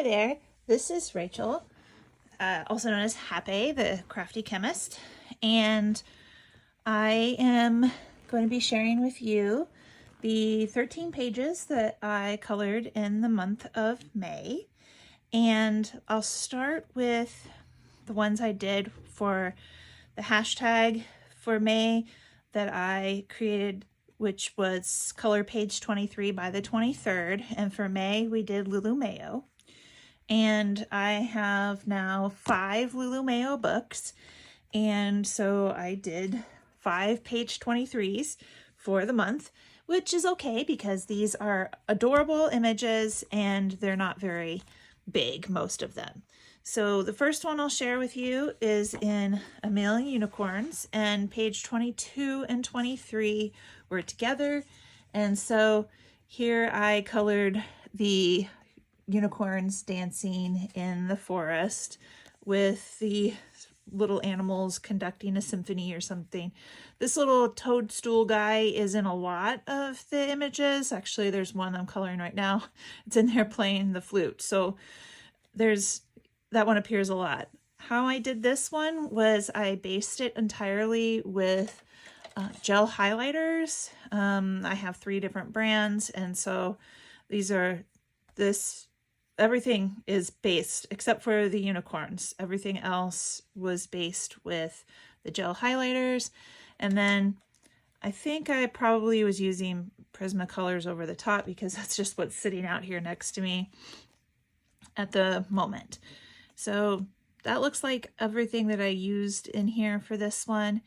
Hi there, this is Rachel, also known as Happay, the crafty chemist, and I am going to be sharing with you the 13 pages that I colored in the month of May. And I'll start with the ones I did for the hashtag for May that I created, which was color page 23 by the 23rd. And for May, we did Lulu Mayo. And I have now 5 Lulu Mayo books. And so I did 5 page 23s for the month, which is okay because these are adorable images and they're not very big, most of them. So the first one I'll share with you is in A Million Unicorns, and page 22 and 23 were together. And so here I colored the unicorns dancing in the forest with the little animals conducting a symphony or something. This little toadstool guy is in a lot of the images. Actually, there's one I'm coloring right now. It's in there playing the flute. So that one appears a lot. How I did this one was I based it entirely with gel highlighters. I have 3 different brands, and so everything is based, except for the unicorns. Everything else was based with the gel highlighters. And then I think I probably was using Prismacolors over the top because that's just what's sitting out here next to me at the moment. So that looks like everything that I used in here for this one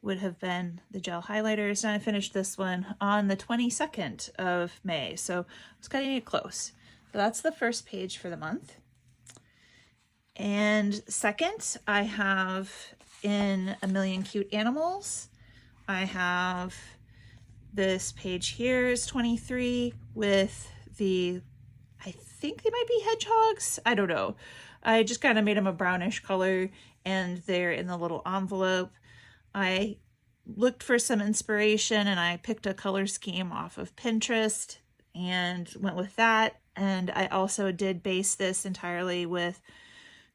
would have been the gel highlighters. And I finished this one on the 22nd of May. So I was cutting it close. So that's the first page for the month. And second, I have in A Million Cute Animals, I have this page here is 23 with I think they might be hedgehogs. I don't know. I just kind of made them a brownish color and they're in the little envelope. I looked for some inspiration and I picked a color scheme off of Pinterest and went with that. And I also did base this entirely with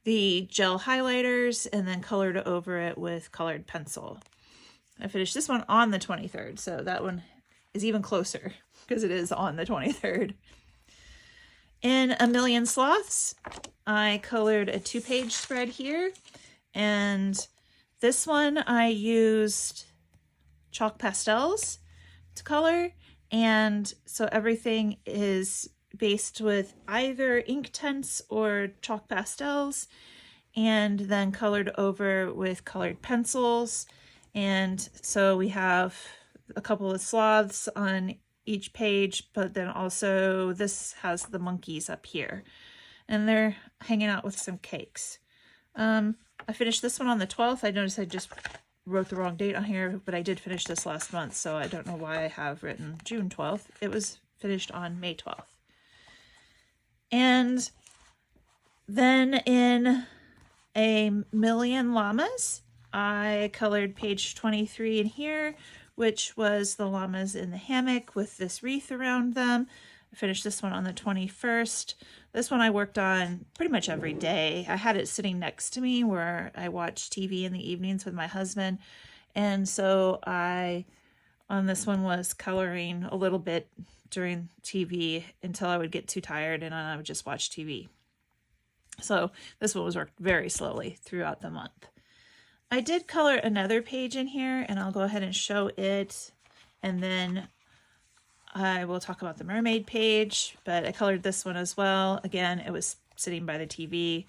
the gel highlighters and then colored over it with colored pencil. I finished this one on the 23rd, so that one is even closer because it is on the 23rd. In A Million Sloths, I colored a 2-page spread here, and this one I used chalk pastels to color, and so everything is based with either ink tints or chalk pastels, and then colored over with colored pencils. And so we have a couple of sloths on each page, but then also this has the monkeys up here and they're hanging out with some cakes. I finished this one on the 12th. I noticed I just wrote the wrong date on here, but I did finish this last month, so I don't know why I have written June 12th. It was finished on May 12th. And then in A Million Llamas, I colored page 23 in here, which was the llamas in the hammock with this wreath around them. I finished this one on the 21st. This one I worked on pretty much every day. I had it sitting next to me where I watch TV in the evenings with my husband. And so on this one was coloring a little bit during TV until I would get too tired and then I would just watch TV. So this one was worked very slowly throughout the month. I did color another page in here and I'll go ahead and show it, and then I will talk about the mermaid page, but I colored this one as well. Again, it was sitting by the TV.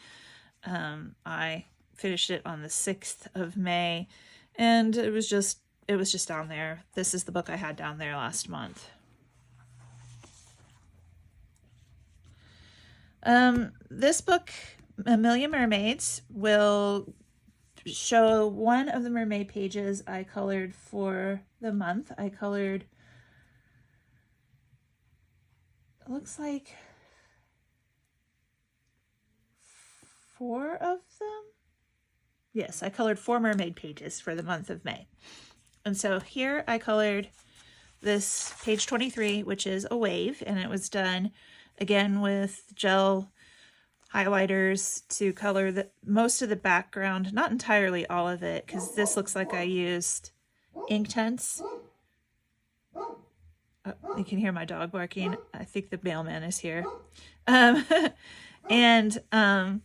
I finished it on the 6th of May and it was just down there. This is the book I had down there last month. This book, A Million Mermaids, will show one of the mermaid pages I colored for the month. I colored, it looks like 4 of them. Yes, I colored 4 mermaid pages for the month of May. And so here I colored this page 23, which is a wave, and it was done again with gel highlighters to color most of the background, not entirely all of it, because this looks like I used Inktense. Oh, you can hear my dog barking. I think the mailman is here. And then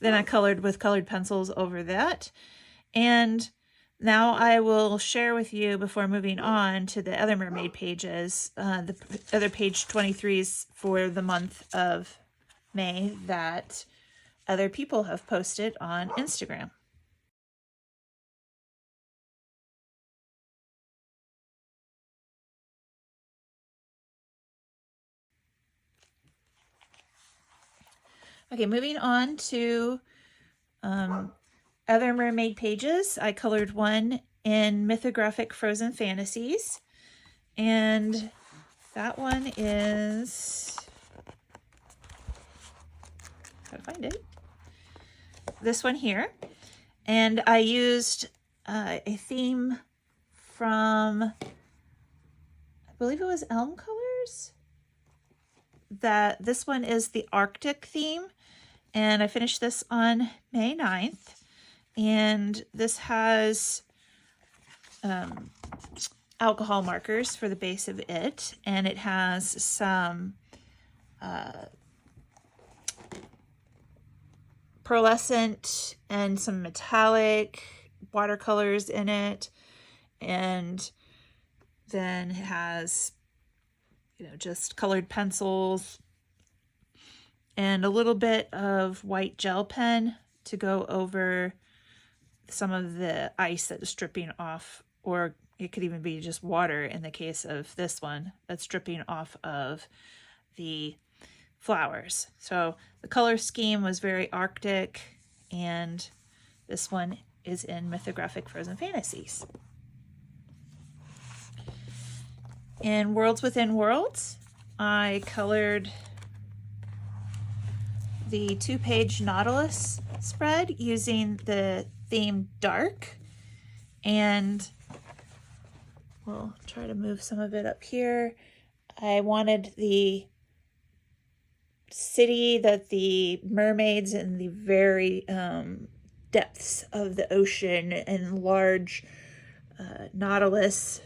I colored with colored pencils over that. And now I will share with you, before moving on to the other mermaid pages, the other page 23s for the month of May that other people have posted on Instagram. Okay, moving on to other mermaid pages. I colored one in Mythographic Frozen Fantasies, and that one is, gotta find it, this one here. And I used a theme from, I believe it was Elm Colors. This one is the Arctic theme, and I finished this on May 9th. And this has alcohol markers for the base of it, and it has some pearlescent and some metallic watercolors in it, and then it has, just colored pencils and a little bit of white gel pen to go over some of the ice that is dripping off, or it could even be just water in the case of this one that's dripping off of the flowers. So the color scheme was very Arctic, and this one is in Mythographic Frozen Fantasies. In Worlds Within Worlds, I colored the 2-page Nautilus spread using the theme Dark, and we'll try to move some of it up here. I wanted the city that the mermaids in the very depths of the ocean and large nautilus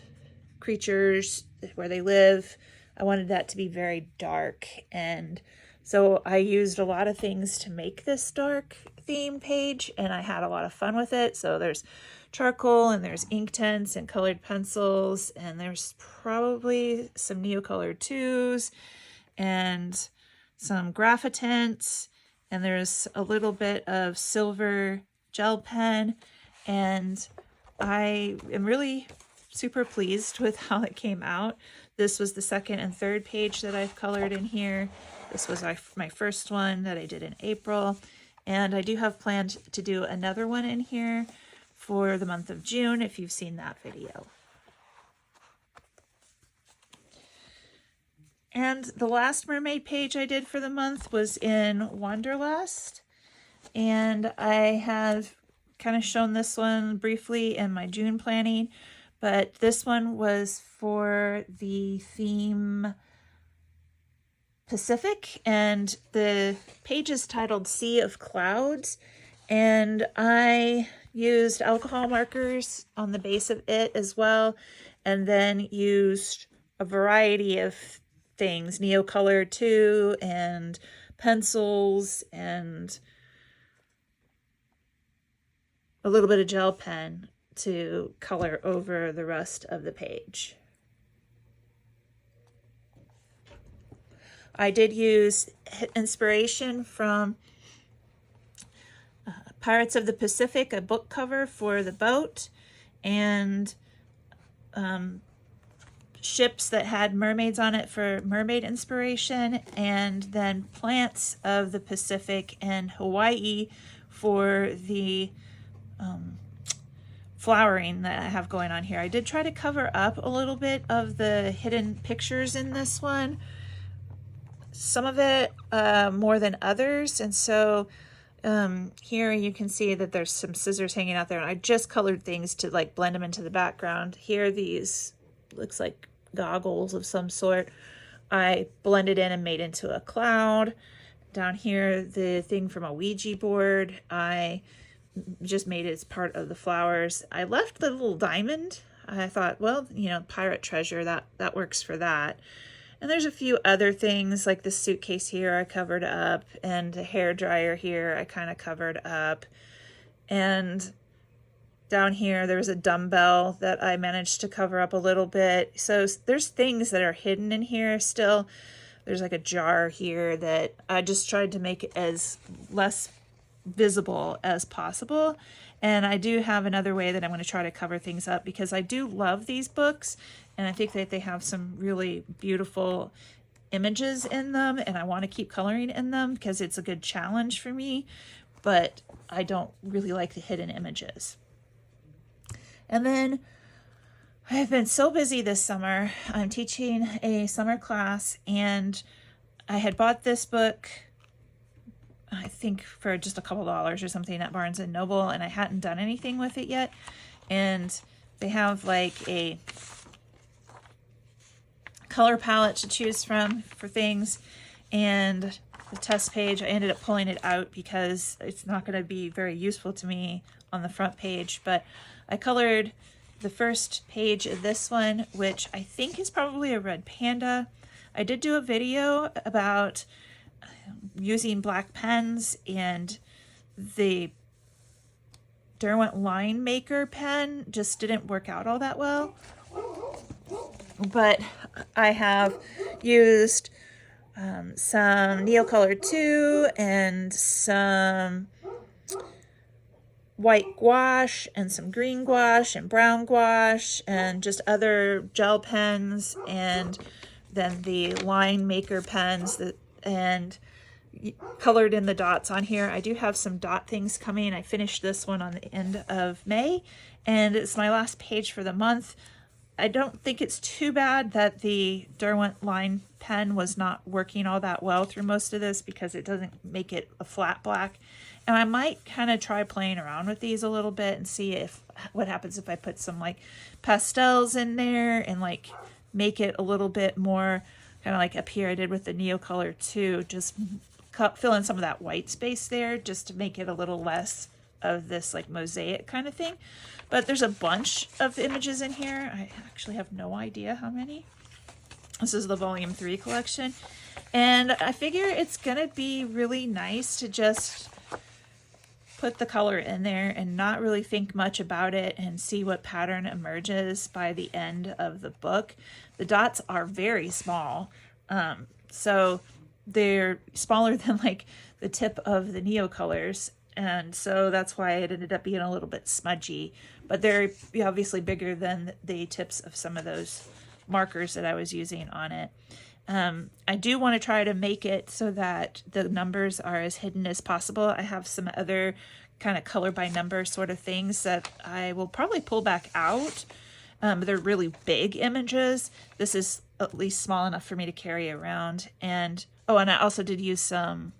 creatures where they live, I wanted that to be very dark, and so I used a lot of things to make this dark theme page, and I had a lot of fun with it. So there's charcoal, and there's Inktense and colored pencils, and there's probably some Neocolor 2s and some Graphitints, and there's a little bit of silver gel pen, and I am really super pleased with how it came out. This was the second and third page that I've colored in here. This was my first one that I did in April, and I do have planned to do another one in here for the month of June, if you've seen that video. And the last mermaid page I did for the month was in Wanderlust, and I have kind of shown this one briefly in my June planning, but this one was for the theme Pacific, and the page is titled Sea of Clouds, and I used alcohol markers on the base of it as well, and then used a variety of things, Neocolor 2 and pencils and a little bit of gel pen to color over the rest of the page. I did use inspiration from Pirates of the Pacific, a book cover for the boat, and ships that had mermaids on it for mermaid inspiration, and then Plants of the Pacific and Hawaii for the flowering that I have going on here. I did try to cover up a little bit of the hidden pictures in this one, some of it more than others, and so here you can see that there's some scissors hanging out there, and I just colored things to like blend them into the background. Here, these looks like goggles of some sort. I blended in and made into a cloud, down here, the thing from a Ouija board, I just made it as part of the flowers. I left the little diamond. I thought, well, you know, pirate treasure, that works for that. And there's a few other things like this suitcase here I covered up, and a hair dryer here I kind of covered up. And down here there was a dumbbell that I managed to cover up a little bit. So there's things that are hidden in here still. There's like a jar here that I just tried to make it as less visible as possible. And I do have another way that I'm going to try to cover things up, because I do love these books and I think that they have some really beautiful images in them, and I want to keep coloring in them because it's a good challenge for me, but I don't really like the hidden images. And then I've been so busy this summer. I'm teaching a summer class, and I had bought this book, I think for just a couple dollars or something at Barnes & Noble, and I hadn't done anything with it yet. And they have like a color palette to choose from for things, and the test page, I ended up pulling it out because it's not going to be very useful to me on the front page, but I colored the first page of this one, which I think is probably a red panda. I did do a video about using black pens, and the Derwent Line Maker pen just didn't work out all that well. But I have used some Neocolor 2 and some white gouache and some green gouache and brown gouache and just other gel pens, and then the line maker pens and colored in the dots on here. I do have some dot things coming. I finished this one on the end of May, and it's my last page for the month. I don't think it's too bad that the Derwent line pen was not working all that well through most of this, because it doesn't make it a flat black. And I might kind of try playing around with these a little bit and see what happens if I put some like pastels in there and like make it a little bit more kind of like up here I did with the Neocolor 2, just fill in some of that white space there just to make it a little less of this like mosaic kind of thing. But there's a bunch of images in here. I actually have no idea how many. This is the volume 3 collection, and I figure it's gonna be really nice to just put the color in there and not really think much about it and see what pattern emerges by the end of the book. The dots are very small, so they're smaller than like the tip of the Neocolors, and so that's why it ended up being a little bit smudgy, but they're obviously bigger than the tips of some of those markers that I was using on it. I do want to try to make it so that the numbers are as hidden as possible. I have some other kind of color by number sort of things that I will probably pull back out. They're really big images. This is at least small enough for me to carry around. And and I also did use some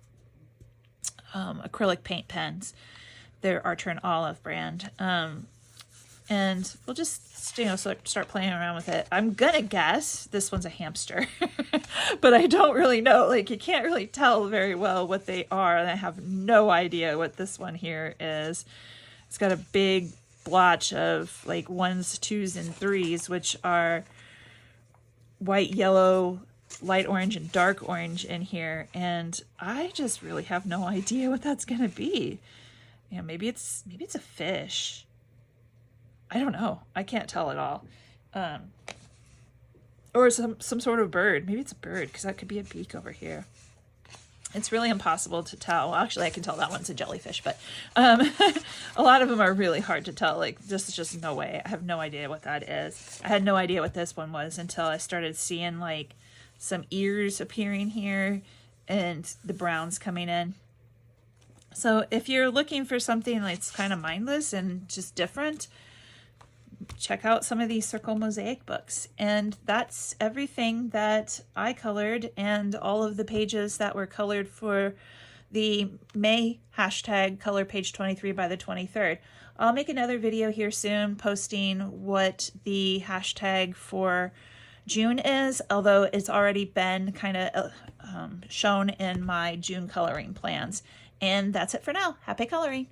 acrylic paint pens. They're Archer and Olive brand. And we'll just, start playing around with it. I'm gonna guess this one's a hamster, but I don't really know. Like, you can't really tell very well what they are, and I have no idea what this one here is. It's got a big blotch of like 1s, 2s, and 3s, which are white, yellow, light orange, and dark orange in here, and I just really have no idea what that's gonna be. Maybe it's a fish. I don't know. I can't tell at all. Or some sort of bird. Maybe it's a bird, because that could be a beak over here. It's really impossible to tell. Well, actually, I can tell that one's a jellyfish, but a lot of them are really hard to tell. Like, this is just no way. I have no idea what that is. I had no idea what this one was until I started seeing like some ears appearing here and the browns coming in. So if you're looking for something that's kind of mindless and just different, check out some of these circle mosaic books. And that's everything that I colored, and all of the pages that were colored for the May hashtag color page 23 by the 23rd. I'll make another video here soon posting what the hashtag for June is, although it's already been kind of shown in my June coloring plans. And that's it for now. Happy coloring!